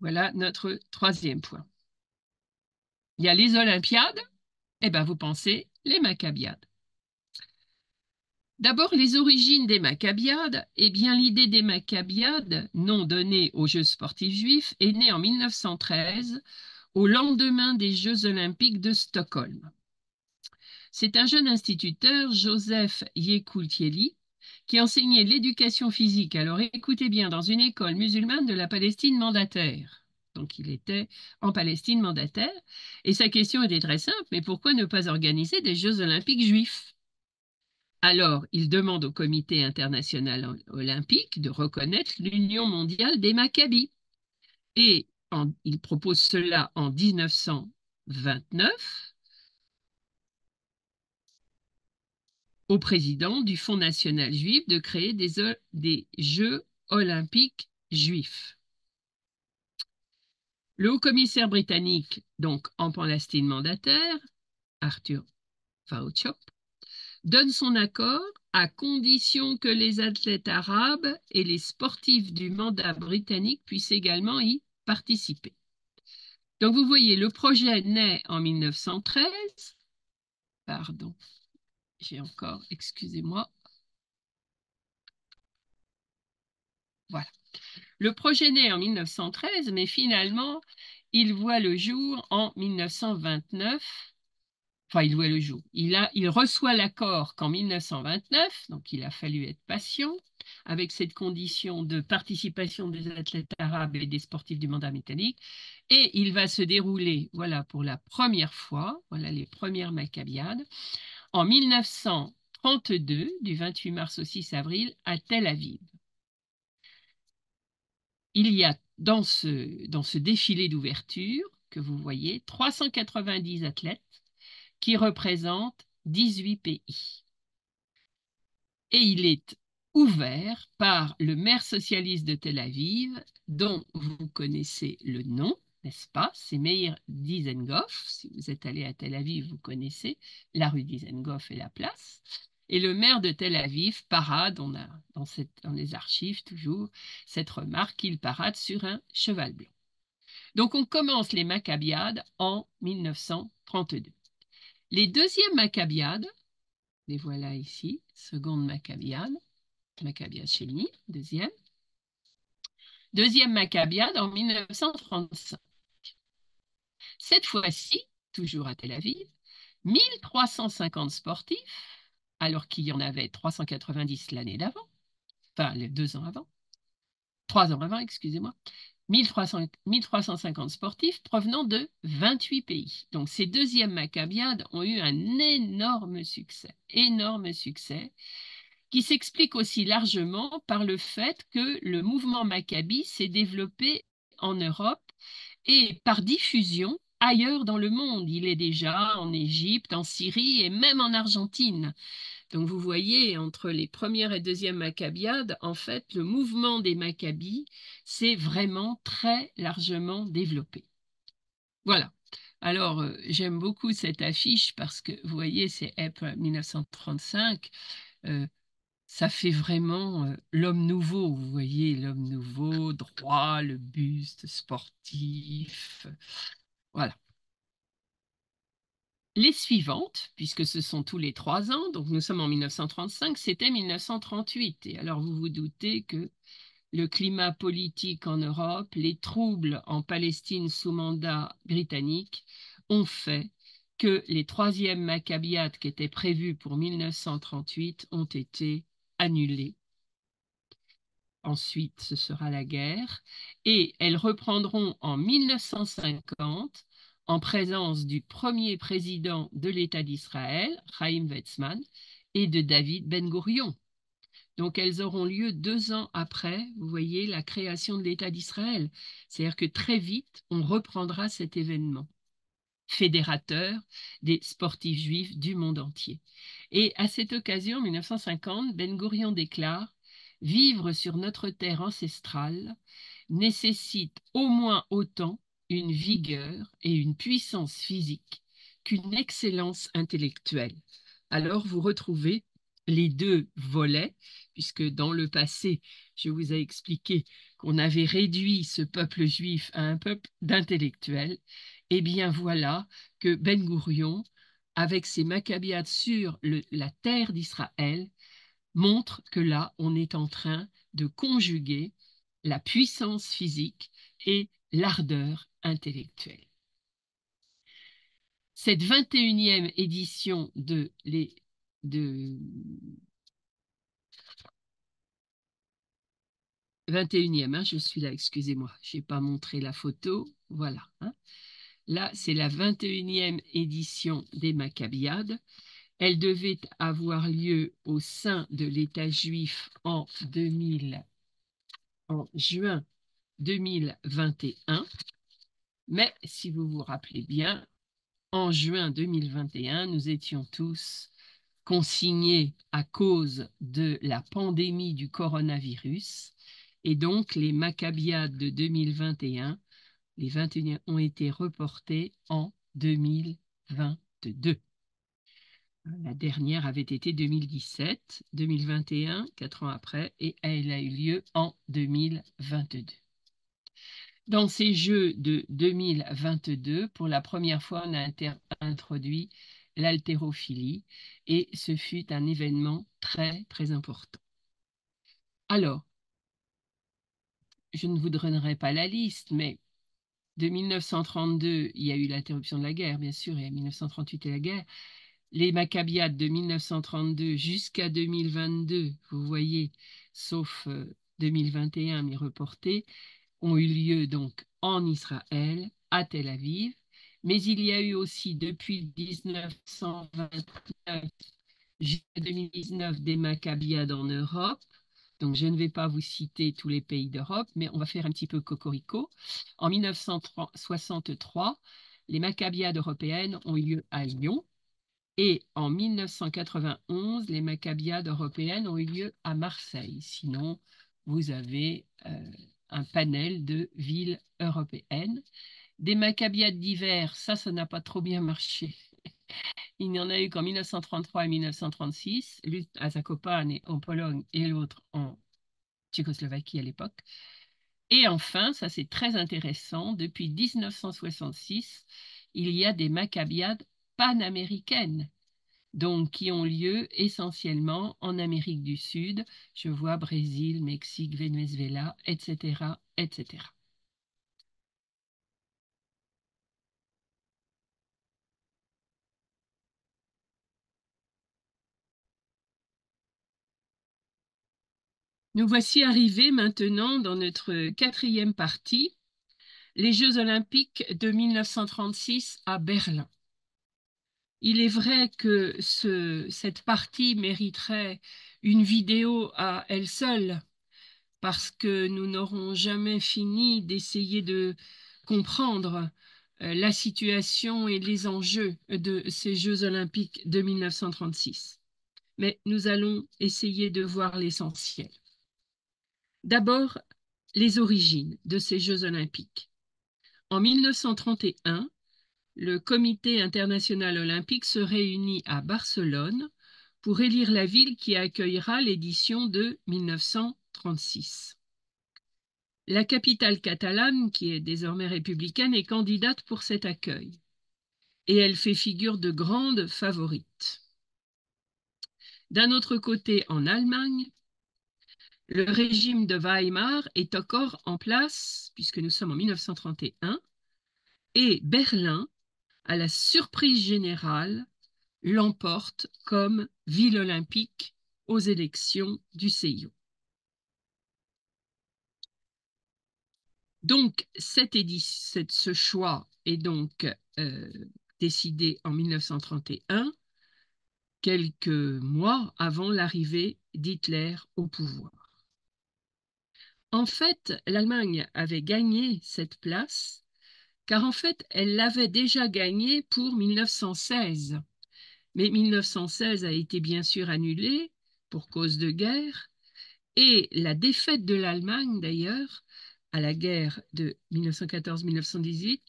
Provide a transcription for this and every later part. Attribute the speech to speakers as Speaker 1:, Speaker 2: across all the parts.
Speaker 1: Voilà notre troisième point. Il y a les Olympiades, et ben vous pensez les Maccabiades. D'abord, les origines des Maccabiades. Eh bien, l'idée des Maccabiades, nom donné aux Jeux sportifs juifs, est née en 1913, au lendemain des Jeux olympiques de Stockholm. C'est un jeune instituteur, Joseph Yekutieli, qui enseignait l'éducation physique, alors écoutez bien, dans une école musulmane de la Palestine mandataire. Donc il était en Palestine mandataire, et sa question était très simple, mais pourquoi ne pas organiser des Jeux olympiques juifs? Alors, il demande au Comité international olympique de reconnaître l'Union mondiale des Maccabis. Et il propose cela en 1929 au président du Fonds national juif de créer des Jeux olympiques juifs. Le haut-commissaire britannique, donc en Palestine mandataire, Arthur Wauchope, donne son accord à condition que les athlètes arabes et les sportifs du mandat britannique puissent également y participer. Donc vous voyez, le projet naît en 1913. Pardon, j'ai encore, excusez-moi. Voilà. Le projet naît en 1913, mais finalement, il voit le jour en 1929. Enfin, il voit le jour. Il reçoit l'accord qu'en 1929, donc il a fallu être patient, avec cette condition de participation des athlètes arabes et des sportifs du mandat britannique. Et il va se dérouler, voilà, pour la première fois, voilà les premières Maccabiades, en 1932, du 28 mars au 6 avril, à Tel Aviv. Il y a dans ce défilé d'ouverture que vous voyez 390 athlètes qui représentent 18 pays. Et il est ouvert par le maire socialiste de Tel Aviv, dont vous connaissez le nom, n'est-ce pas? C'est Meir Dizengoff. Si vous êtes allé à Tel Aviv, vous connaissez la rue Dizengoff et la place. Et le maire de Tel Aviv parade, on a dans les archives toujours cette remarque qu'il parade sur un cheval blanc. Donc on commence les Maccabiades en 1932. Les deuxièmes Maccabiades, les voilà ici, seconde Maccabiade, Maccabiade Sheni, deuxième. Deuxième Maccabiade en 1935. Cette fois-ci, toujours à Tel Aviv, 1350 sportifs, alors qu'il y en avait 390 l'année d'avant, enfin les 2 ans avant, 3 ans avant, excusez-moi, 1350 sportifs provenant de 28 pays. Donc ces deuxièmes Maccabiades ont eu un énorme succès, qui s'explique aussi largement par le fait que le mouvement Maccabi s'est développé en Europe et par diffusion ailleurs dans le monde. Il est déjà en Égypte, en Syrie et même en Argentine. Donc vous voyez, entre les premières et deuxièmes Maccabiades, en fait, le mouvement des Maccabis s'est vraiment très largement développé. Voilà. Alors, j'aime beaucoup cette affiche parce que, vous voyez, c'est April 1935. Euh, Ça fait vraiment l'homme nouveau, vous voyez, l'homme nouveau, droit, le buste, sportif. Voilà. Les suivantes, puisque ce sont tous les 3 ans, donc nous sommes en 1935, c'était 1938. Et alors vous vous doutez que le climat politique en Europe, les troubles en Palestine sous mandat britannique ont fait que les troisièmes Maccabiades qui étaient prévus pour 1938 ont été annulés. Ensuite, ce sera la guerre. Et elles reprendront en 1950 en présence du premier président de l'État d'Israël, Chaim Weizmann, et de David Ben-Gourion. Donc elles auront lieu 2 ans après, vous voyez, la création de l'État d'Israël. C'est-à-dire que très vite, on reprendra cet événement fédérateur des sportifs juifs du monde entier. Et à cette occasion, en 1950, Ben-Gourion déclare: vivre sur notre terre ancestrale nécessite au moins autant une vigueur et une puissance physique qu'une excellence intellectuelle. Alors vous retrouvez les deux volets, puisque dans le passé, je vous ai expliqué qu'on avait réduit ce peuple juif à un peuple d'intellectuels, eh bien voilà que Ben Gourion, avec ses Maccabiades sur la terre d'Israël, montre que là, on est en train de conjuguer la puissance physique et l'ardeur intellectuelle. Cette 21e édition de 21e, hein, je suis là, excusez-moi, je n'ai pas montré la photo, voilà. Hein. Là, c'est la 21e édition des Maccabiades. Elle devait avoir lieu au sein de l'État juif en juin 2021. Mais si vous vous rappelez bien, en juin 2021, nous étions tous consignés à cause de la pandémie du coronavirus. Et donc, les Maccabiades de 2021, les 21 ont été reportés en 2022. La dernière avait été 2017, 2021, 4 ans après, et elle a eu lieu en 2022. Dans ces Jeux de 2022, pour la première fois, on a introduit l'haltérophilie et ce fut un événement très, très important. Alors, je ne vous donnerai pas la liste, mais de 1932, il y a eu l'interruption de la guerre, bien sûr, et 1938 et la guerre. Les Maccabiades de 1932 jusqu'à 2022, vous voyez, sauf 2021, mais reporté, ont eu lieu donc en Israël, à Tel Aviv, mais il y a eu aussi depuis 1929 jusqu'à 2019 des Maccabiades en Europe. Donc je ne vais pas vous citer tous les pays d'Europe, mais on va faire un petit peu cocorico. En 1963, les Maccabiades européennes ont eu lieu à Lyon. Et en 1991, les Maccabiades européennes ont eu lieu à Marseille. Sinon, vous avez un panel de villes européennes. Des Maccabiades d'hiver, ça n'a pas trop bien marché. Il n'y en a eu qu'en 1933 et 1936, l'une à Zakopane en Pologne et l'autre en Tchécoslovaquie à l'époque. Et enfin, ça c'est très intéressant, depuis 1966, il y a des Maccabiades panaméricaines, donc qui ont lieu essentiellement en Amérique du Sud. Je vois Brésil, Mexique, Venezuela, etc., etc. Nous voici arrivés maintenant dans notre quatrième partie, les Jeux olympiques de 1936 à Berlin. Il est vrai que cette partie mériterait une vidéo à elle seule, parce que nous n'aurons jamais fini d'essayer de comprendre la situation et les enjeux de ces Jeux olympiques de 1936. Mais nous allons essayer de voir l'essentiel. D'abord, les origines de ces Jeux olympiques. En 1931, le Comité international olympique se réunit à Barcelone pour élire la ville qui accueillera l'édition de 1936. La capitale catalane, qui est désormais républicaine, est candidate pour cet accueil et elle fait figure de grande favorite. D'un autre côté, en Allemagne, le régime de Weimar est encore en place, puisque nous sommes en 1931, et Berlin, à la surprise générale, l'emporte comme ville olympique aux élections du CIO. Donc, ce choix est donc décidé en 1931, quelques mois avant l'arrivée d'Hitler au pouvoir. En fait, l'Allemagne avait gagné cette place, car en fait, elle l'avait déjà gagnée pour 1916. Mais 1916 a été bien sûr annulée pour cause de guerre, et la défaite de l'Allemagne, d'ailleurs, à la guerre de 1914-1918,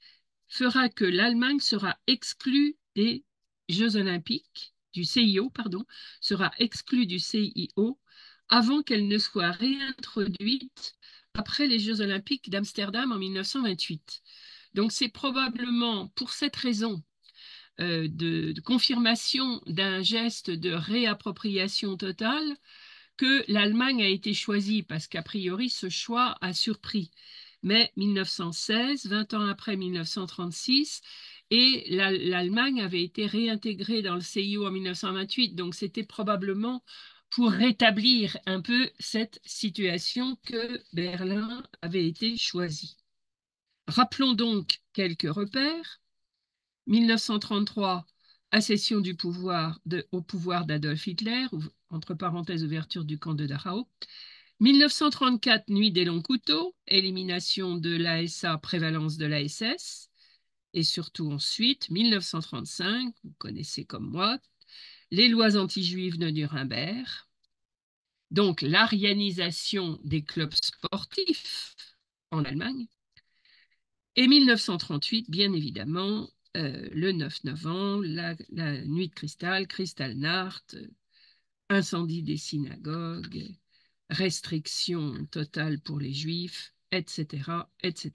Speaker 1: fera que l'Allemagne sera exclue des Jeux olympiques, du CIO, pardon, sera exclue du CIO avant qu'elle ne soit réintroduite après les Jeux olympiques d'Amsterdam en 1928. Donc c'est probablement pour cette raison de confirmation d'un geste de réappropriation totale que l'Allemagne a été choisie, parce qu'a priori ce choix a surpris. Mais 1916, 20 ans après 1936, et l'Allemagne avait été réintégrée dans le CIO en 1928, donc c'était probablement pour rétablir un peu cette situation que Berlin avait été choisi. Rappelons donc quelques repères. 1933, accession du pouvoir au pouvoir d'Adolf Hitler, entre parenthèses ouverture du camp de Dachau. 1934, nuit des longs couteaux, élimination de l'ASA, prévalence de l'ASS. Et surtout ensuite, 1935, vous connaissez comme moi, les lois anti-juives de Nuremberg. Donc l'arianisation des clubs sportifs en Allemagne. Et 1938, bien évidemment, le 9 novembre, la nuit de cristal, Kristallnacht, incendie des synagogues, restriction totale pour les juifs, etc., etc.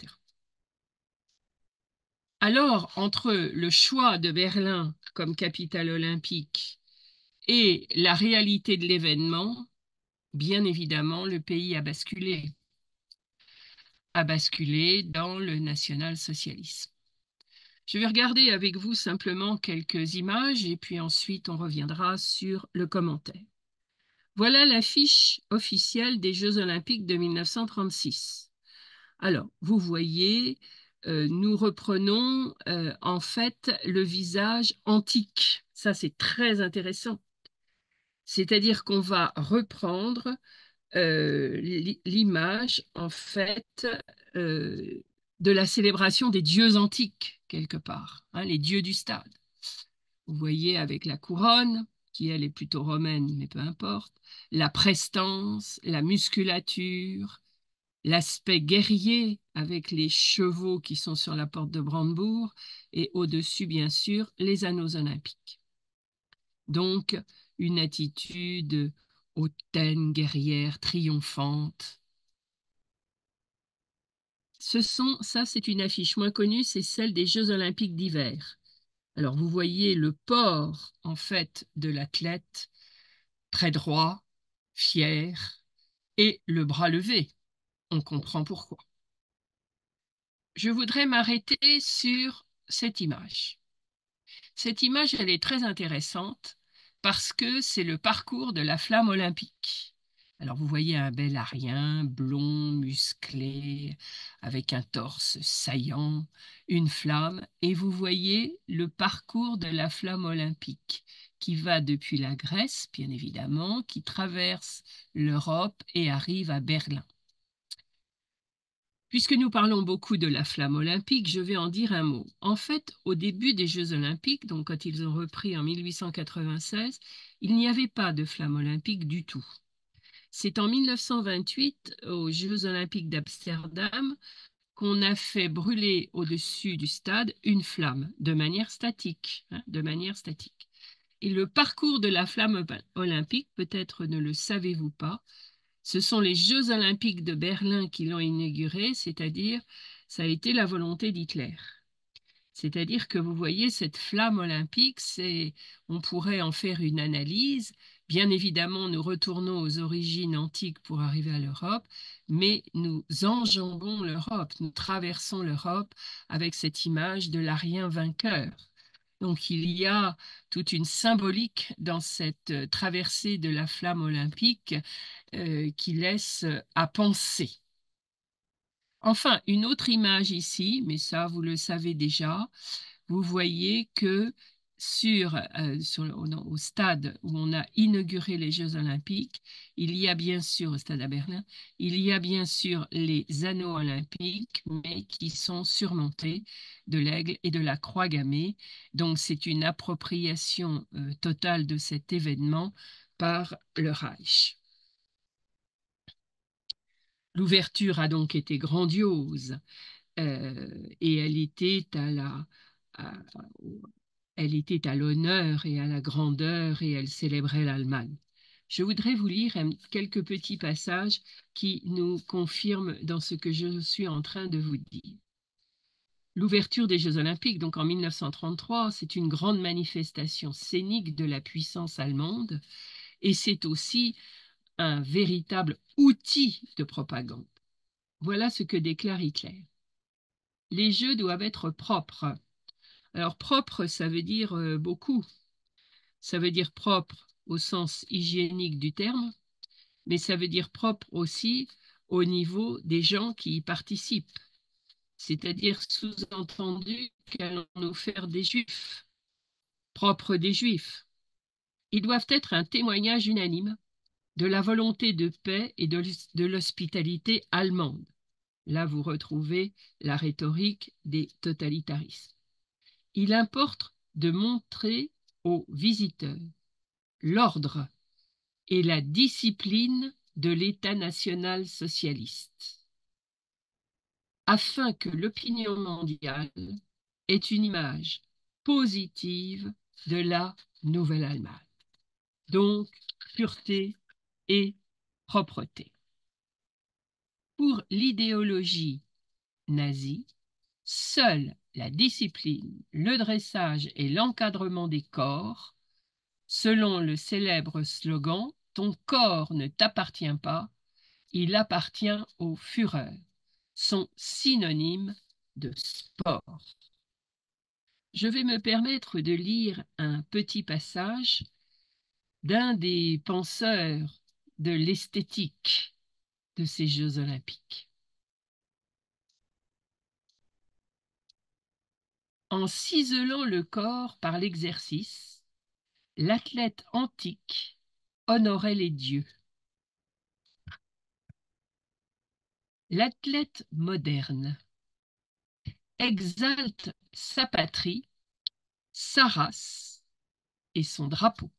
Speaker 1: Alors, entre le choix de Berlin comme capitale olympique et la réalité de l'événement, bien évidemment, le pays a basculé dans le national-socialisme. Je vais regarder avec vous simplement quelques images et puis ensuite on reviendra sur le commentaire. Voilà l'affiche officielle des Jeux olympiques de 1936. Alors, vous voyez, nous reprenons en fait le visage antique. Ça, c'est très intéressant. C'est-à-dire qu'on va reprendre l'image, en fait, euh, de la célébration des dieux antiques, quelque part, hein, les dieux du stade. Vous voyez avec la couronne, qui elle est plutôt romaine, mais peu importe, la prestance, la musculature, l'aspect guerrier avec les chevaux qui sont sur la porte de Brandebourg et au-dessus, bien sûr, les anneaux olympiques. Donc, une attitude hautaine, guerrière, triomphante. Ça c'est une affiche moins connue, c'est celle des Jeux olympiques d'hiver. Alors, vous voyez le port, en fait, de l'athlète, très droit, fier, et le bras levé. On comprend pourquoi. Je voudrais m'arrêter sur cette image. Cette image, elle est très intéressante parce que c'est le parcours de la flamme olympique. Alors, vous voyez un bel arien, blond, musclé, avec un torse saillant, une flamme, et vous voyez le parcours de la flamme olympique qui va depuis la Grèce, bien évidemment, qui traverse l'Europe et arrive à Berlin. Puisque nous parlons beaucoup de la flamme olympique, je vais en dire un mot. En fait, au début des Jeux olympiques, donc quand ils ont repris en 1896, il n'y avait pas de flamme olympique du tout. C'est en 1928, aux Jeux olympiques d'Amsterdam, qu'on a fait brûler au-dessus du stade une flamme de manière statique, hein, de manière statique. Et le parcours de la flamme olympique, peut-être ne le savez-vous pas, ce sont les Jeux olympiques de Berlin qui l'ont inauguré, c'est-à-dire ça a été la volonté d'Hitler. C'est-à-dire que vous voyez cette flamme olympique, on pourrait en faire une analyse. Bien évidemment, nous retournons aux origines antiques pour arriver à l'Europe, mais nous enjambons l'Europe, nous traversons l'Europe avec cette image de l'Arien vainqueur. Donc il y a toute une symbolique dans cette traversée de la flamme olympique qui laisse à penser. Enfin, une autre image ici, mais ça vous le savez déjà, vous voyez que au stade où on a inauguré les Jeux olympiques, il y a bien sûr, au stade à Berlin, il y a bien sûr les anneaux olympiques, mais qui sont surmontés de l'aigle et de la croix gammée. Donc c'est une appropriation totale de cet événement par le Reich. L'ouverture a donc été grandiose et à- elle était à l'honneur et à la grandeur et elle célébrait l'Allemagne. Je voudrais vous lire quelques petits passages qui nous confirment dans ce que je suis en train de vous dire. L'ouverture des Jeux Olympiques, donc en 1933, c'est une grande manifestation scénique de la puissance allemande et c'est aussi un véritable outil de propagande. Voilà ce que déclare Hitler. Les Jeux doivent être propres. Alors propre, ça veut dire beaucoup. Ça veut dire propre au sens hygiénique du terme, mais ça veut dire propre aussi au niveau des gens qui y participent. C'est-à-dire sous-entendu qu'allons nous faire des Juifs, propres des Juifs. Ils doivent être un témoignage unanime de la volonté de paix et de l'hospitalité allemande. Là, vous retrouvez la rhétorique des totalitarismes. Il importe de montrer aux visiteurs l'ordre et la discipline de l'État national socialiste, afin que l'opinion mondiale ait une image positive de la Nouvelle-Allemagne. Donc, pureté et propreté. Pour l'idéologie nazie, seule la discipline, le dressage et l'encadrement des corps, selon le célèbre slogan « Ton corps ne t'appartient pas, il appartient au Führer », sont synonymes de sport. Je vais me permettre de lire un petit passage d'un des penseurs de l'esthétique de ces Jeux olympiques. En ciselant le corps par l'exercice, l'athlète antique honorait les dieux. L'athlète moderne exalte sa patrie, sa race et son drapeau.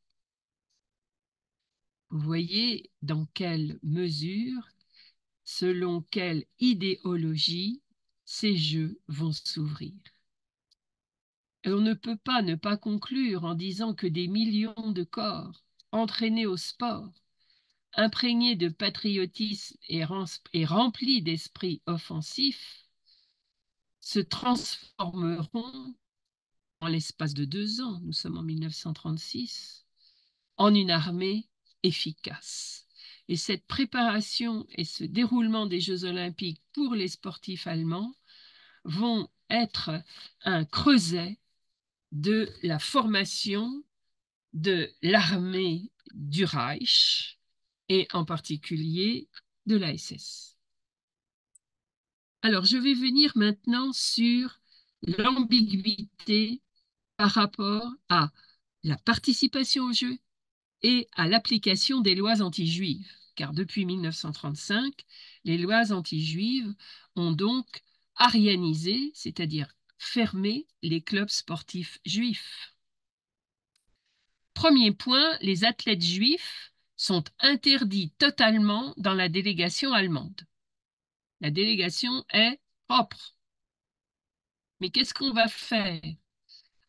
Speaker 1: Vous voyez dans quelle mesure, selon quelle idéologie, ces jeux vont s'ouvrir. Et on ne peut pas ne pas conclure en disant que des millions de corps entraînés au sport, imprégnés de patriotisme et remplis d'esprit offensif, se transformeront en l'espace de 2 ans, nous sommes en 1936, en une armée efficace. Et cette préparation et ce déroulement des Jeux olympiques pour les sportifs allemands vont être un creuset de la formation de l'armée du Reich et en particulier de la SS. Alors, je vais venir maintenant sur l'ambiguïté par rapport à la participation aux Jeux et à l'application des lois anti-juives, car depuis 1935, les lois anti-juives ont donc arianisé, c'est-à-dire fermé les clubs sportifs juifs. Premier point, les athlètes juifs sont interdits totalement dans la délégation allemande. La délégation est propre. Mais qu'est-ce qu'on va faire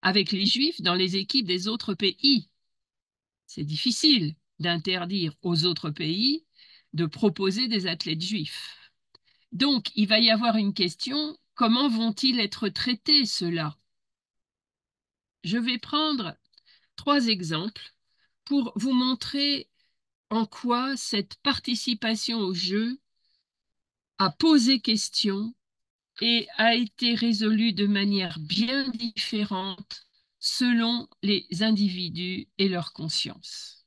Speaker 1: avec les juifs dans les équipes des autres pays? C'est difficile d'interdire aux autres pays de proposer des athlètes juifs. Donc, il va y avoir une question, comment vont-ils être traités, ceux-là? Je vais prendre 3 exemples pour vous montrer en quoi cette participation au jeu a posé question et a été résolue de manière bien différente selon les individus et leur conscience.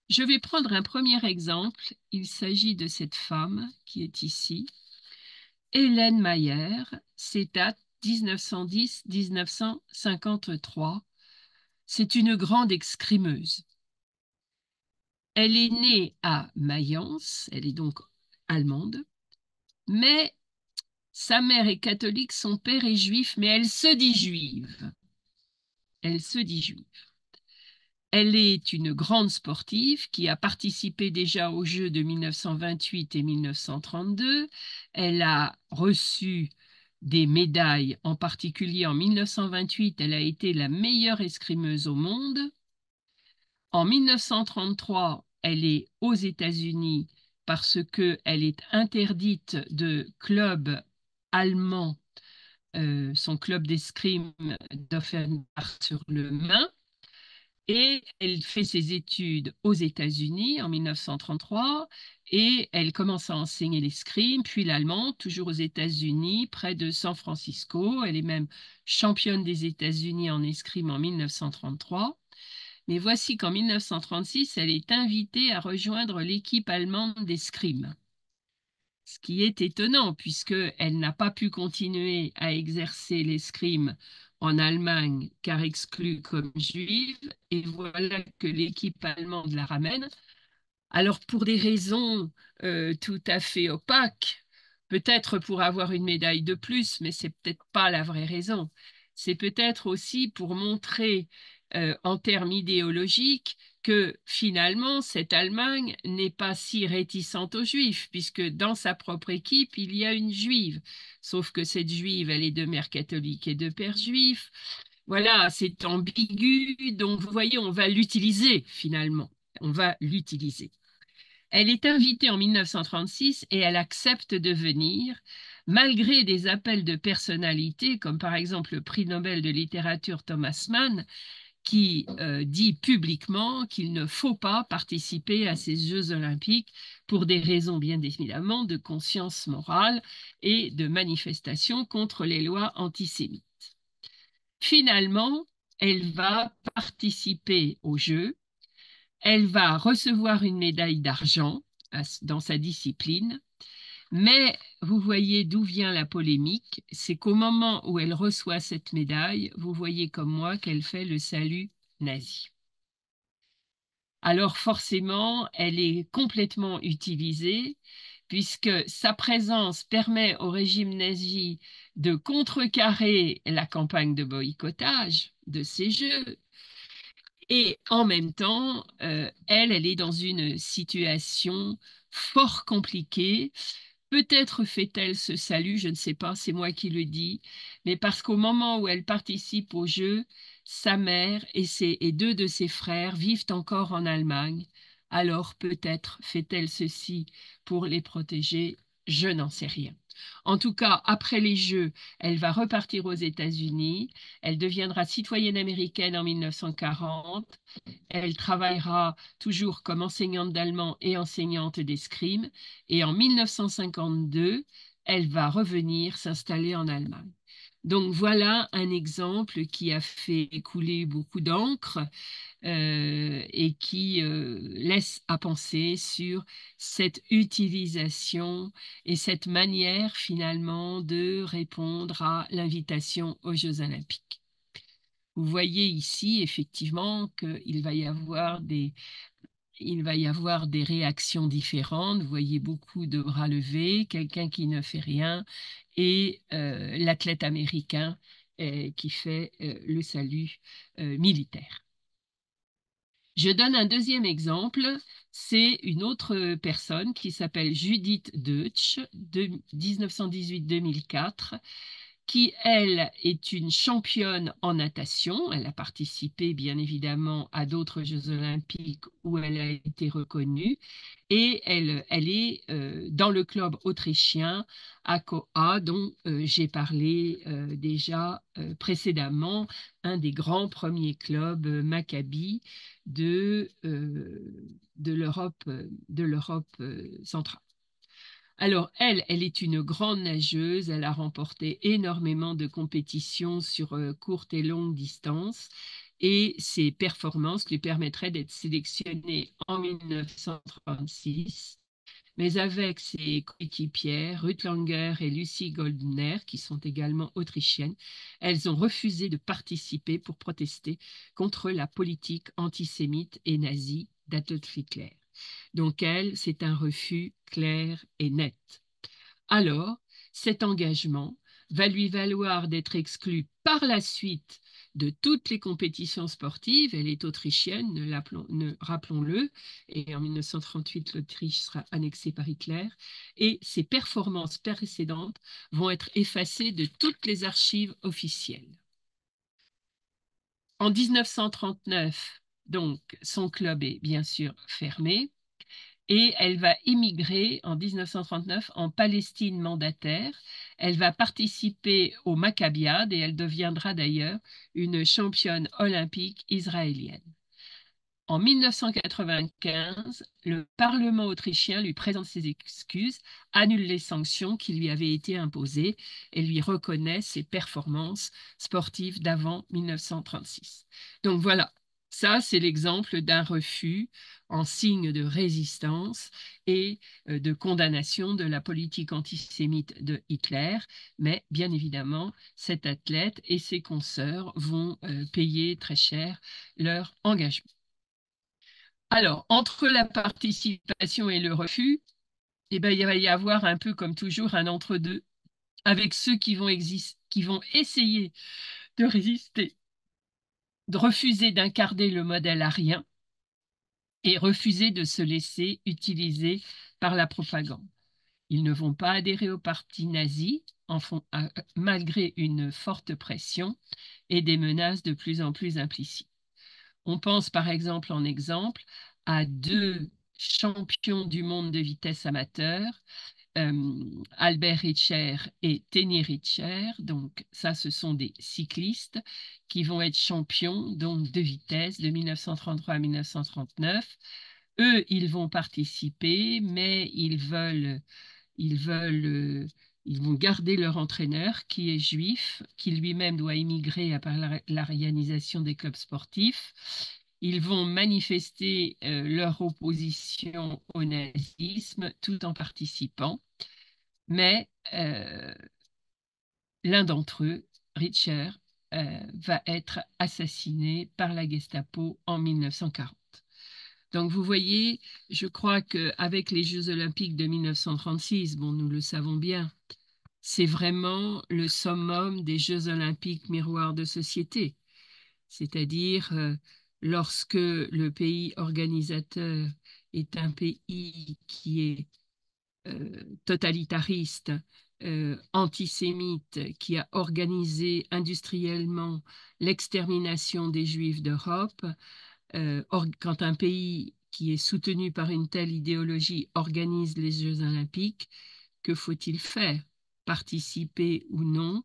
Speaker 1: Je vais prendre un premier exemple. Il s'agit de cette femme qui est ici, Hélène Mayer. C'est date 1910-1953. C'est une grande escrimeuse. Elle est née à Mayence, elle est donc allemande, mais sa mère est catholique, son père est juif, mais elle se dit juive. Elle se dit juive. Elle est une grande sportive qui a participé déjà aux Jeux de 1928 et 1932. Elle a reçu des médailles, en particulier en 1928, elle a été la meilleure escrimeuse au monde. En 1933, elle est aux États-Unis parce qu'elle est interdite de club allemand, son club d'escrime d'Offenbach-sur-le-Main. Et elle fait ses études aux États-Unis en 1933 et elle commence à enseigner l'escrime, puis l'allemand, toujours aux États-Unis, près de San Francisco. Elle est même championne des États-Unis en escrime en 1933. Mais voici qu'en 1936, elle est invitée à rejoindre l'équipe allemande d'escrime. Ce qui est étonnant puisqu'elle n'a pas pu continuer à exercer l'escrime en Allemagne car exclue comme juive. Et voilà que l'équipe allemande la ramène. Alors pour des raisons tout à fait opaques, peut-être pour avoir une médaille de plus, mais c'est peut-être pas la vraie raison. C'est peut-être aussi pour montrer en termes idéologiques que finalement cette Allemagne n'est pas si réticente aux juifs, puisque dans sa propre équipe, il y a une juive. Sauf que cette juive, elle est de mère catholique et de père juif. Voilà, c'est ambigu, donc vous voyez, on va l'utiliser finalement. On va l'utiliser. Elle est invitée en 1936 et elle accepte de venir, malgré des appels de personnalités, comme par exemple le prix Nobel de littérature Thomas Mann, qui dit publiquement qu'il ne faut pas participer à ces Jeux olympiques pour des raisons bien évidemment de conscience morale et de manifestation contre les lois antisémites. Finalement, elle va participer aux Jeux. Elle va recevoir une médaille d'argent dans sa discipline, mais vous voyez d'où vient la polémique, c'est qu'au moment où elle reçoit cette médaille, vous voyez comme moi qu'elle fait le salut nazi. Alors forcément, elle est complètement utilisée puisque sa présence permet au régime nazi de contrecarrer la campagne de boycottage de ces Jeux. Et en même temps, elle est dans une situation fort compliquée. Peut-être fait-elle ce salut, je ne sais pas, c'est moi qui le dis, mais parce qu'au moment où elle participe au jeu, sa mère et deux de ses frères vivent encore en Allemagne. Alors peut-être fait-elle ceci pour les protéger, je n'en sais rien. En tout cas, après les Jeux, elle va repartir aux États-Unis. Elle deviendra citoyenne américaine en 1940. Elle travaillera toujours comme enseignante d'allemand et enseignante d'escrime. Et en 1952, elle va revenir s'installer en Allemagne. Donc voilà un exemple qui a fait couler beaucoup d'encre et qui laisse à penser sur cette utilisation et cette manière finalement de répondre à l'invitation aux Jeux olympiques. Vous voyez ici effectivement qu'il va y avoir des réactions différentes. Vous voyez beaucoup de bras levés, quelqu'un qui ne fait rien et l'athlète américain qui fait le salut militaire. Je donne un deuxième exemple, c'est une autre personne qui s'appelle Judith Deutsch, de 1918-2004, qui, elle, est une championne en natation. Elle a participé, bien évidemment, à d'autres Jeux olympiques où elle a été reconnue. Et elle est dans le club autrichien ACOA, dont j'ai parlé déjà précédemment, un des grands premiers clubs Maccabi de l'Europe centrale. Alors, elle est une grande nageuse. Elle a remporté énormément de compétitions sur courte et longue distance. Et ses performances lui permettraient d'être sélectionnée en 1936. Mais avec ses coéquipières, Ruth Langer et Lucy Goldner, qui sont également autrichiennes, elles ont refusé de participer pour protester contre la politique antisémite et nazie d'Adolf Hitler. Donc elle, c'est un refus clair et net. Alors, cet engagement va lui valoir d'être exclue par la suite de toutes les compétitions sportives. Elle est autrichienne, rappelons-le, et en 1938, l'Autriche sera annexée par Hitler, et ses performances précédentes vont être effacées de toutes les archives officielles. En 1939, Donc, son club est bien sûr fermé et elle va émigrer en 1939 en Palestine mandataire. Elle va participer aux Maccabiades et elle deviendra d'ailleurs une championne olympique israélienne. En 1995, le Parlement autrichien lui présente ses excuses, annule les sanctions qui lui avaient été imposées et lui reconnaît ses performances sportives d'avant 1936. Donc voilà, ça c'est l'exemple d'un refus en signe de résistance et de condamnation de la politique antisémite de Hitler. Mais bien évidemment, cet athlète et ses consoeurs vont payer très cher leur engagement. Alors, entre la participation et le refus, eh ben, il va y avoir un peu comme toujours un entre-deux avec ceux qui vont essayer de résister, de refuser d'incarner le modèle arien et refuser de se laisser utiliser par la propagande. Ils ne vont pas adhérer au parti nazi malgré une forte pression et des menaces de plus en plus implicites. On pense par exemple à deux champions du monde de vitesse amateur, Albert Richer et Tenny Richer. Donc ça, ce sont des cyclistes qui vont être champions donc, de vitesse de 1933 à 1939. Eux, ils vont participer, mais ils veulent, ils vont garder leur entraîneur qui est juif, qui lui-même doit émigrer à part l'arianisation des clubs sportifs. Ils vont manifester leur opposition au nazisme tout en participant, mais l'un d'entre eux, Richer, va être assassiné par la Gestapo en 1940. Donc vous voyez, je crois qu'avec les Jeux olympiques de 1936, bon, nous le savons bien, c'est vraiment le summum des Jeux olympiques miroirs de société. C'est-à-dire, lorsque le pays organisateur est un pays qui est totalitariste, antisémite, qui a organisé industriellement l'extermination des Juifs d'Europe, quand un pays qui est soutenu par une telle idéologie organise les Jeux olympiques, que faut-il faire? Participer ou non?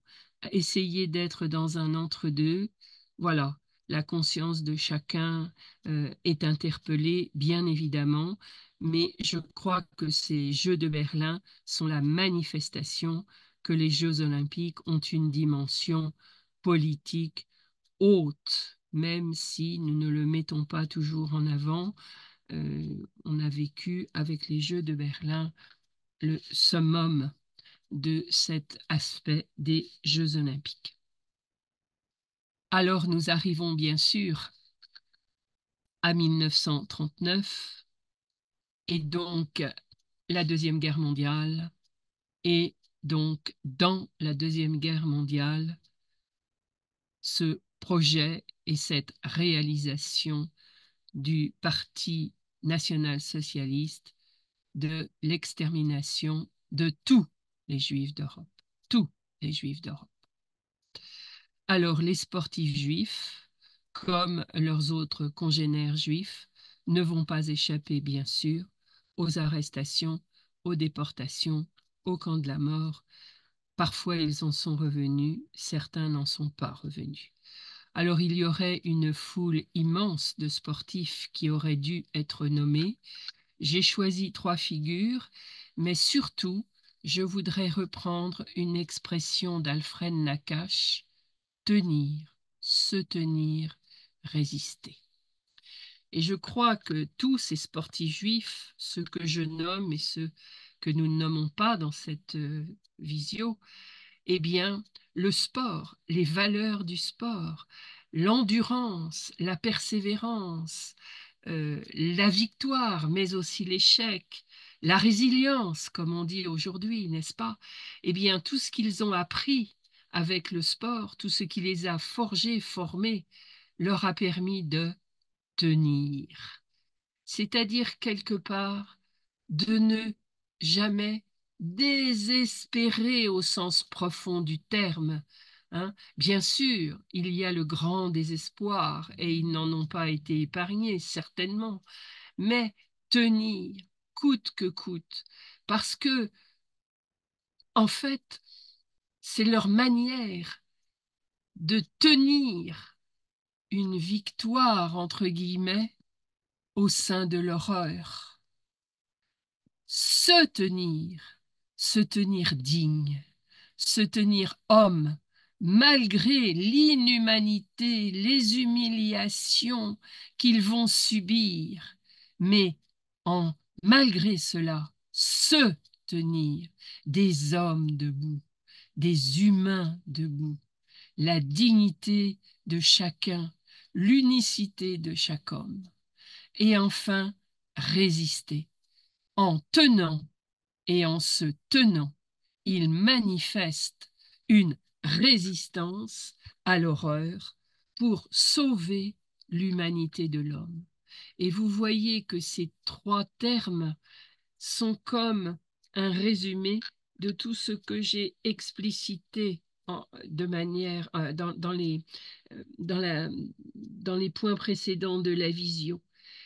Speaker 1: Essayer d'être dans un entre-deux? Voilà, la conscience de chacun est interpellée, bien évidemment, mais je crois que ces Jeux de Berlin sont la manifestation que les Jeux olympiques ont une dimension politique haute, même si nous ne le mettons pas toujours en avant. On a vécu avec les Jeux de Berlin le summum de cet aspect des Jeux olympiques. Alors nous arrivons bien sûr à 1939 et donc la Deuxième Guerre mondiale. Et donc dans la Deuxième Guerre mondiale, ce projet et cette réalisation du Parti national-socialiste de l'extermination de tous les Juifs d'Europe. Tous les Juifs d'Europe. Alors les sportifs juifs, comme leurs autres congénères juifs, ne vont pas échapper, bien sûr, aux arrestations, aux déportations, au camp de la mort. Parfois, ils en sont revenus, certains n'en sont pas revenus. Alors, il y aurait une foule immense de sportifs qui auraient dû être nommés. J'ai choisi trois figures, mais surtout, je voudrais reprendre une expression d'Alfred Nakache, tenir, se tenir, résister. Et je crois que tous ces sportifs juifs, ceux que je nomme et ceux que nous ne nommons pas dans cette visio, eh bien, le sport, les valeurs du sport, l'endurance, la persévérance, la victoire, mais aussi l'échec, la résilience, comme on dit aujourd'hui, n'est-ce pas? Eh bien, tout ce qu'ils ont appris avec le sport, tout ce qui les a forgés, formés, leur a permis de tenir. C'est-à-dire, quelque part, de ne jamais désespérer au sens profond du terme, hein. Bien sûr, il y a le grand désespoir et ils n'en ont pas été épargnés, certainement, mais tenir coûte que coûte, parce que, en fait, c'est leur manière de tenir une victoire, entre guillemets, au sein de l'horreur. Se tenir, se tenir digne, se tenir homme, malgré l'inhumanité, les humiliations qu'ils vont subir, mais malgré cela, se tenir, des hommes debout, des humains debout, la dignité de chacun, l'unicité de chaque homme, et enfin résister en tenant et en se tenant, il manifeste une résistance à l'horreur pour sauver l'humanité de l'homme. Et vous voyez que ces trois termes sont comme un résumé de tout ce que j'ai explicité de manière dans les points précédents de la vision.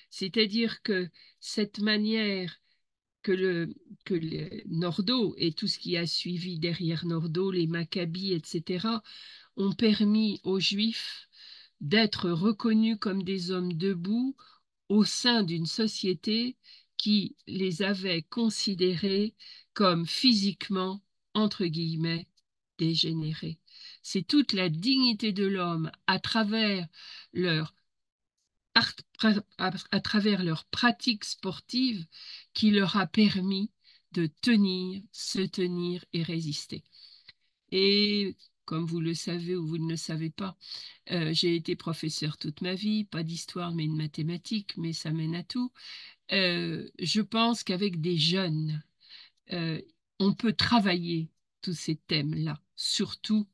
Speaker 1: C'est-à-dire que cette manière que le Nordo et tout ce qui a suivi derrière Nordo, les Maccabis, etc., ont permis aux Juifs d'être reconnus comme des hommes debout au sein d'une société qui les avait considérés comme physiquement, entre guillemets, dégénérés. C'est toute la dignité de l'homme leur à travers leur pratique sportive qui leur a permis de tenir, se tenir et résister. Et comme vous le savez ou vous ne le savez pas, j'ai été professeur toute ma vie, pas d'histoire mais de mathématiques, mais ça mène à tout. Je pense qu'avec des jeunes, euh, on peut travailler tous ces thèmes-là, surtout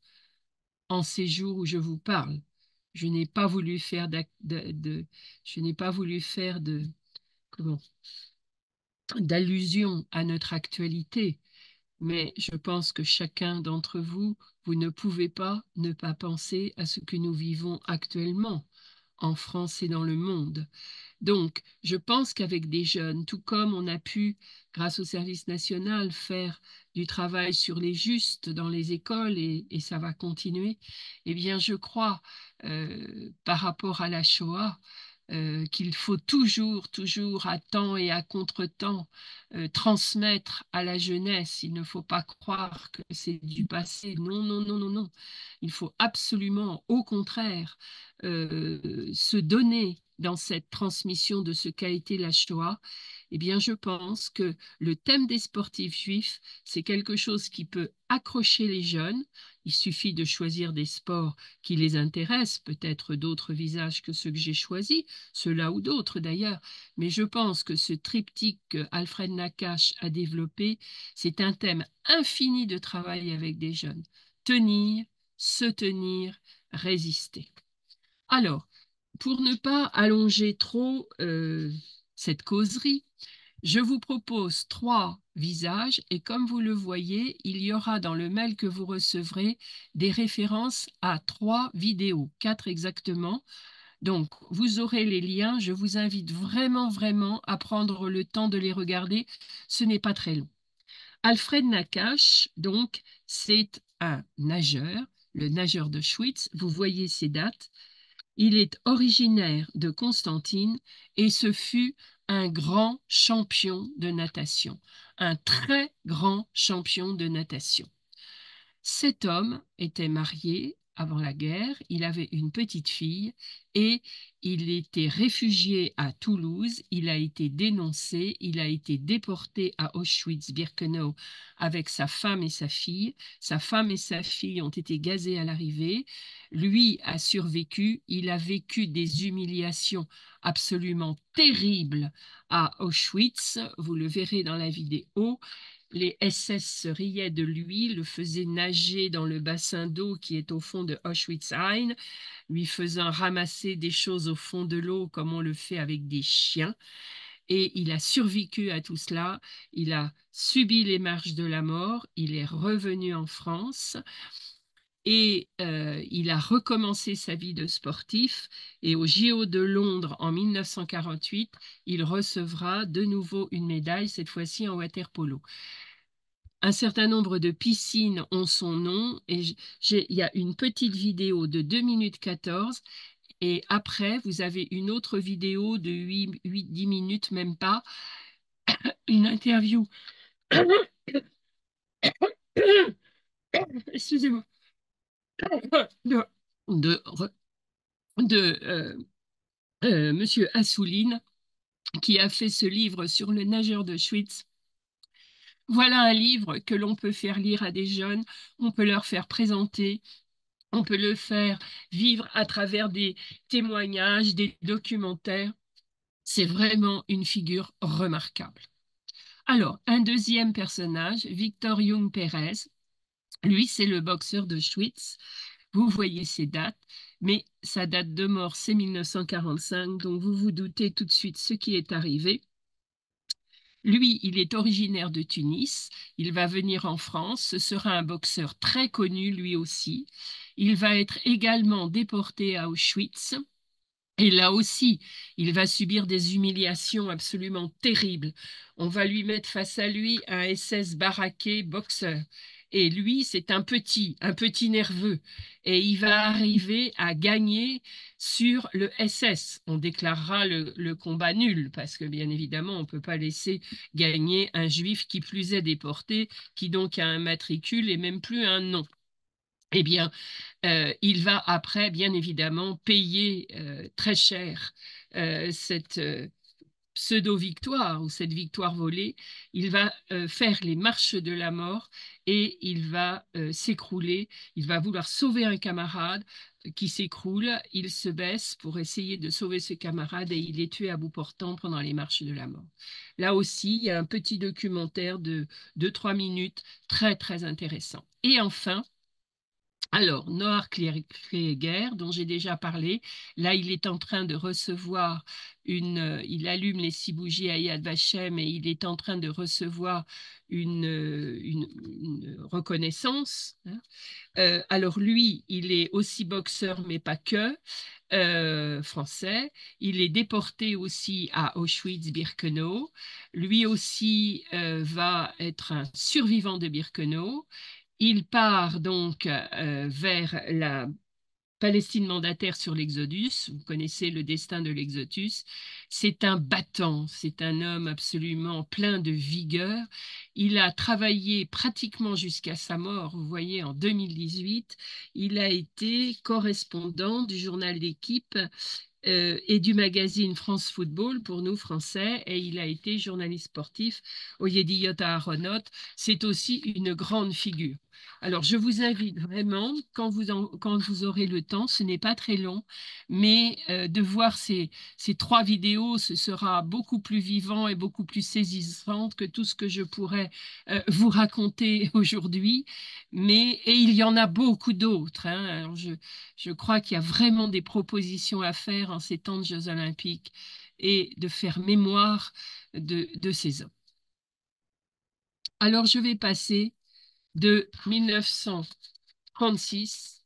Speaker 1: en ces jours où je vous parle. Je n'ai pas voulu faire je n'ai pas voulu faire comment, d'allusion à notre actualité, mais je pense que chacun d'entre vous, vous ne pouvez pas ne pas penser à ce que nous vivons actuellement en France et dans le monde. Donc, je pense qu'avec des jeunes, tout comme on a pu, grâce au service national, faire du travail sur les justes dans les écoles et ça va continuer, eh bien, je crois, par rapport à la Shoah, qu'il faut toujours, toujours à temps et à contre-temps transmettre à la jeunesse. Il ne faut pas croire que c'est du passé. Non, non, non, non, non. Il faut absolument, au contraire, se donner dans cette transmission de ce qu'a été la Shoah. Eh bien, je pense que le thème des sportifs juifs, c'est quelque chose qui peut accrocher les jeunes. Il suffit de choisir des sports qui les intéressent, peut-être d'autres visages que ceux que j'ai choisis, ceux-là ou d'autres d'ailleurs. Mais je pense que ce triptyque que Alfred Nakache a développé, c'est un thème infini de travail avec des jeunes. Tenir, se tenir, résister. Alors, pour ne pas allonger trop cette causerie, je vous propose trois visages et comme vous le voyez, il y aura dans le mail que vous recevrez des références à trois vidéos, quatre exactement. Donc, vous aurez les liens. Je vous invite vraiment, vraiment à prendre le temps de les regarder. Ce n'est pas très long. Alfred Nakache, donc, c'est un nageur, le nageur de Schwytz. Vous voyez ses dates. Il est originaire de Constantine et ce fut un grand champion de natation, un très grand champion de natation. Cet homme était marié avant la guerre, il avait une petite fille et il était réfugié à Toulouse, il a été dénoncé, il a été déporté à Auschwitz-Birkenau avec sa femme et sa fille. Sa femme et sa fille ont été gazées à l'arrivée. Lui a survécu, il a vécu des humiliations absolument terribles à Auschwitz, vous le verrez dans la vidéo. Les SS se riaient de lui, le faisaient nager dans le bassin d'eau qui est au fond de Auschwitz-Hain, lui faisant ramasser des choses au fond de l'eau comme on le fait avec des chiens. Et il a survécu à tout cela. Il a subi les marches de la mort. Il est revenu en France. Et il a recommencé sa vie de sportif. Et au JO de Londres en 1948, il recevra de nouveau une médaille, cette fois-ci en water-polo. Un certain nombre de piscines ont son nom et il y a une petite vidéo de 2 minutes 14 et après vous avez une autre vidéo de 10 minutes, même pas, une interview, excusez-moi, de, de, de Monsieur Assouline qui a fait ce livre sur le nageur de Schwytz. Voilà un livre que l'on peut faire lire à des jeunes, on peut leur faire présenter. On peut le faire vivre à travers des témoignages, des documentaires. C'est vraiment une figure remarquable. Alors, un deuxième personnage, Victor Young Pérez. Lui, c'est le boxeur de Schwytz. Vous voyez ses dates, mais sa date de mort, c'est 1945, donc vous vous doutez tout de suite ce qui est arrivé. Lui, il est originaire de Tunis. Il va venir en France. Ce sera un boxeur très connu, lui aussi. Il va être également déporté à Auschwitz. Et là aussi, il va subir des humiliations absolument terribles. On va lui mettre face à lui un SS baraqué boxeur. Et lui, c'est un petit nerveux. Et il va arriver à gagner sur le SS. On déclarera le combat nul, parce que bien évidemment, on ne peut pas laisser gagner un juif qui plus est déporté, qui donc a un matricule et même plus un nom. Eh bien, il va après, bien évidemment, payer très cher cette pseudo-victoire ou cette victoire volée. Il va faire les marches de la mort et il va s'écrouler. Il va vouloir sauver un camarade qui s'écroule. Il se baisse pour essayer de sauver ce camarade et il est tué à bout portant pendant les marches de la mort. Là aussi, il y a un petit documentaire de 2-3 minutes très, très intéressant. Et enfin, alors, Noah Krieger, dont j'ai déjà parlé, là, il est en train de recevoir il allume les 6 bougies à Yad Vashem et il est en train de recevoir une reconnaissance, hein. Alors lui, il est aussi boxeur, mais pas que, français. Il est déporté aussi à Auschwitz-Birkenau. Lui aussi va être un survivant de Birkenau. Il part donc vers la Palestine mandataire sur l'Exodus. Vous connaissez le destin de l'Exodus. C'est un battant, c'est un homme absolument plein de vigueur. Il a travaillé pratiquement jusqu'à sa mort. Vous voyez, en 2018, il a été correspondant du journal L'équipe et du magazine France Football pour nous Français, et il a été journaliste sportif au Yediot Aharonot. C'est aussi une grande figure. Alors, je vous invite vraiment, quand vous aurez le temps, ce n'est pas très long, mais de voir ces 3 vidéos, ce sera beaucoup plus vivant et beaucoup plus saisissant que tout ce que je pourrais vous raconter aujourd'hui. Et il y en a beaucoup d'autres, hein. Alors, je crois qu'il y a vraiment des propositions à faire en ces temps de Jeux olympiques et de faire mémoire de ces hommes. Alors, je vais passer de 1936,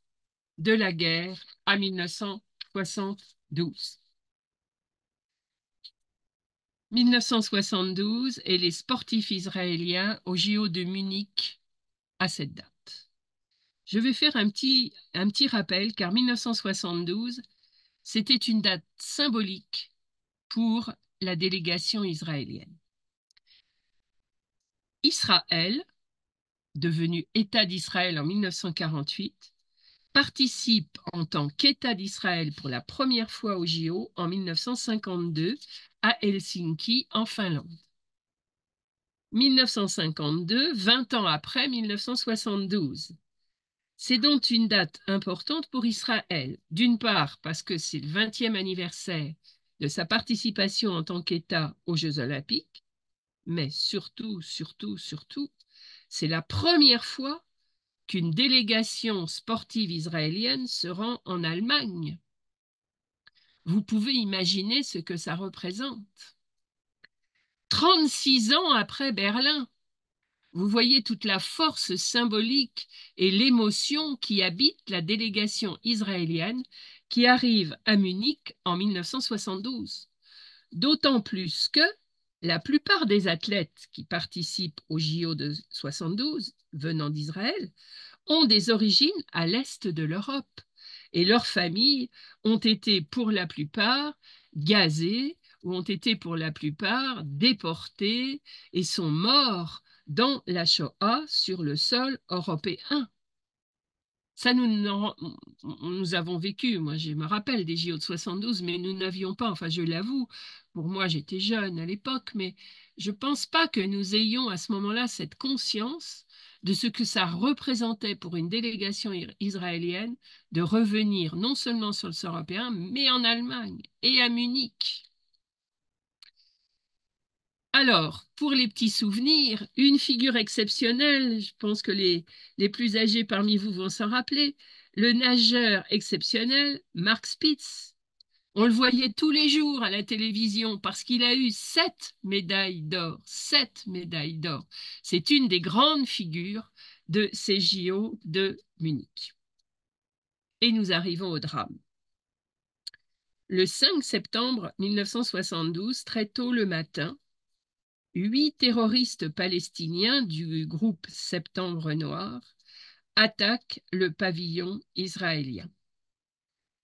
Speaker 1: de la guerre, à 1972. 1972 et les sportifs israéliens au JO de Munich à cette date. Je vais faire un petit rappel car 1972, c'était une date symbolique pour la délégation israélienne. Israël, devenu État d'Israël en 1948, participe en tant qu'État d'Israël pour la première fois au JO en 1952 à Helsinki, en Finlande. 1952, 20 ans après 1972. C'est donc une date importante pour Israël, d'une part parce que c'est le 20e anniversaire de sa participation en tant qu'État aux Jeux olympiques, mais surtout, surtout, surtout, c'est la première fois qu'une délégation sportive israélienne se rend en Allemagne. Vous pouvez imaginer ce que ça représente. 36 ans après Berlin. Vous voyez toute la force symbolique et l'émotion qui habite la délégation israélienne qui arrive à Munich en 1972. D'autant plus que la plupart des athlètes qui participent aux JO de 72 venant d'Israël ont des origines à l'est de l'Europe et leurs familles ont été pour la plupart gazées ou ont été pour la plupart déportées et sont morts dans la Shoah sur le sol européen. Ça, nous avons vécu. Moi, je me rappelle des JO de 72, mais nous n'avions pas, enfin, je l'avoue, pour moi, j'étais jeune à l'époque, mais je ne pense pas que nous ayons à ce moment-là cette conscience de ce que ça représentait pour une délégation israélienne de revenir non seulement sur le sol européen, mais en Allemagne et à Munich. Alors, pour les petits souvenirs, une figure exceptionnelle, je pense que les plus âgés parmi vous vont s'en rappeler, le nageur exceptionnel Mark Spitz. On le voyait tous les jours à la télévision parce qu'il a eu 7 médailles d'or. 7 médailles d'or. C'est une des grandes figures de ces JO de Munich. Et nous arrivons au drame. Le 5 septembre 1972, très tôt le matin, 8 terroristes palestiniens du groupe Septembre Noir attaquent le pavillon israélien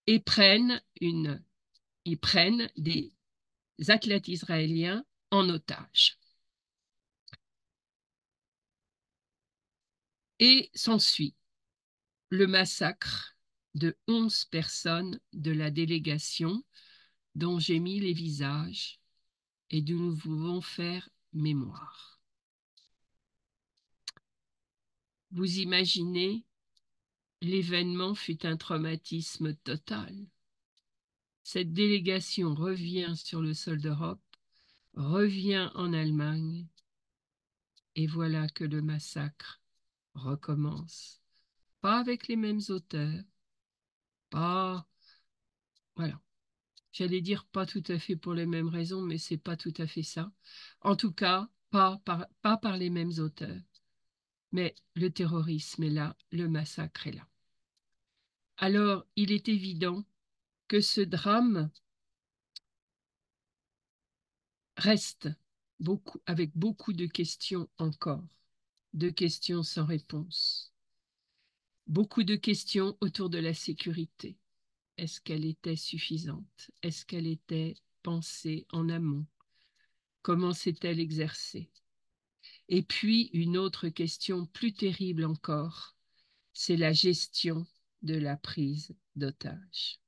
Speaker 1: et ils prennent des athlètes israéliens en otage. Et s'ensuit le massacre de 11 personnes de la délégation dont j'ai mis les visages et dont nous pouvons faire mémoire. Vous imaginez, l'événement fut un traumatisme total. Cette délégation revient sur le sol d'Europe, revient en Allemagne, et voilà que le massacre recommence. Pas avec les mêmes auteurs, pas, voilà, j'allais dire pas tout à fait pour les mêmes raisons, mais c'est pas tout à fait ça. En tout cas, pas par les mêmes auteurs. Mais le terrorisme est là, le massacre est là. Alors, il est évident que ce drame reste avec beaucoup de questions encore, de questions sans réponse. Beaucoup de questions autour de la sécurité. Est-ce qu'elle était suffisante? Est-ce qu'elle était pensée en amont? Comment s'est-elle exercée? Et puis, une autre question plus terrible encore, c'est la gestion de la prise d'otages.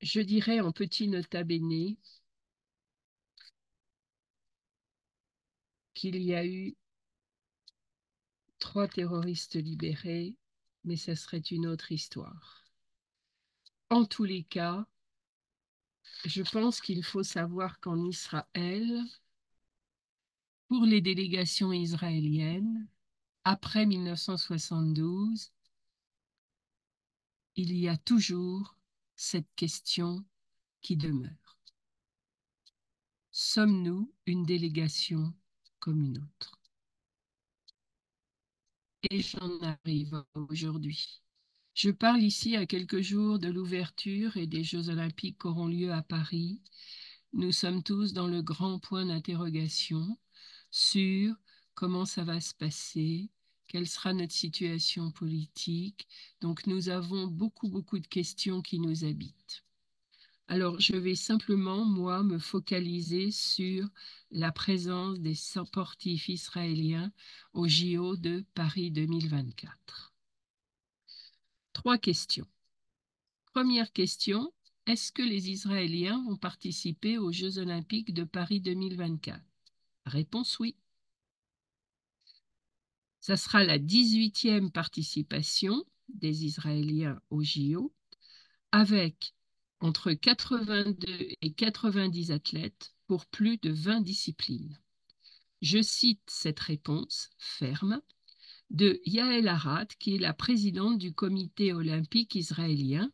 Speaker 1: Je dirais en petit nota bene qu'il y a eu 3 terroristes libérés, mais ça serait une autre histoire. En tous les cas, je pense qu'il faut savoir qu'en Israël, pour les délégations israéliennes, après 1972, il y a toujours cette question qui demeure. Sommes-nous une délégation comme une autre? Et j'en arrive aujourd'hui. Je parle ici à quelques jours de l'ouverture et des Jeux olympiques qui auront lieu à Paris. Nous sommes tous dans le grand point d'interrogation sur comment ça va se passer, quelle sera notre situation politique. Donc nous avons beaucoup de questions qui nous habitent. Alors, je vais simplement, moi, me focaliser sur la présence des sportifs israéliens au JO de Paris 2024. 3 questions. Première question, est-ce que les Israéliens vont participer aux Jeux olympiques de Paris 2024? Réponse oui. Ça sera la 18e participation des Israéliens aux JO, avec entre 82 et 90 athlètes pour plus de 20 disciplines. Je cite cette réponse ferme de Yael Arad, qui est la présidente du comité olympique israélien,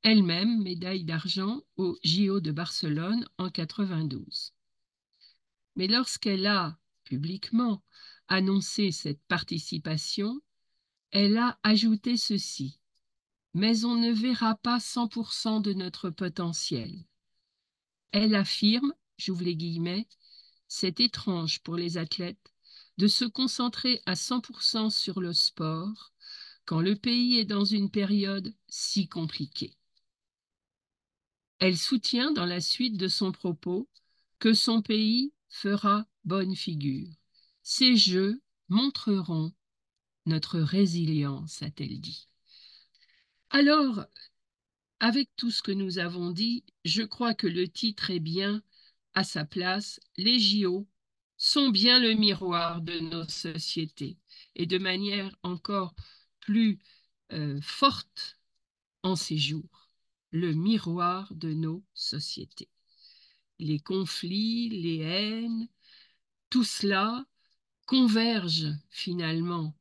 Speaker 1: elle-même médaille d'argent aux JO de Barcelone en 92. Mais lorsqu'elle a publiquement annoncé cette participation, elle a ajouté ceci: mais on ne verra pas 100% de notre potentiel. Elle affirme, j'ouvre les guillemets, c'est étrange pour les athlètes de se concentrer à 100% sur le sport quand le pays est dans une période si compliquée. Elle soutient dans la suite de son propos que son pays fera bonne figure. Ces Jeux montreront notre résilience, a-t-elle dit. Alors, avec tout ce que nous avons dit, je crois que le titre est bien à sa place. Les JO sont bien le miroir de nos sociétés et de manière encore plus forte en ces jours, le miroir de nos sociétés. Les conflits, les haines, tout cela converge finalement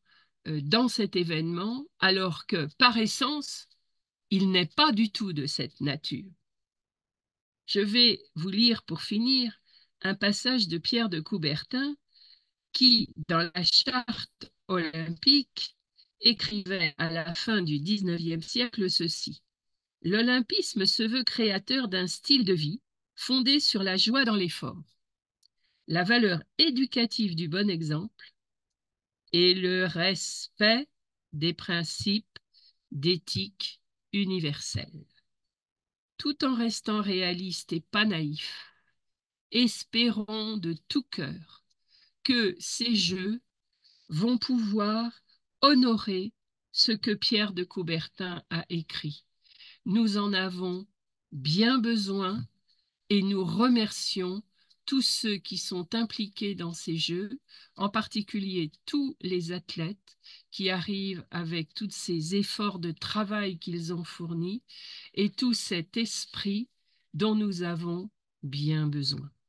Speaker 1: dans cet événement, alors que par essence, il n'est pas du tout de cette nature. Je vais vous lire pour finir un passage de Pierre de Coubertin qui, dans la charte olympique, écrivait à la fin du XIXe siècle ceci: l'olympisme se veut créateur d'un style de vie fondé sur la joie dans l'effort, la valeur éducative du bon exemple et le respect des principes d'éthique universelle. Tout en restant réaliste et pas naïf, espérons de tout cœur que ces Jeux vont pouvoir honorer ce que Pierre de Coubertin a écrit. Nous en avons bien besoin et nous remercions tous ceux qui sont impliqués dans ces Jeux, en particulier tous les athlètes qui arrivent avec tous ces efforts de travail qu'ils ont fournis et tout cet esprit dont nous avons bien besoin.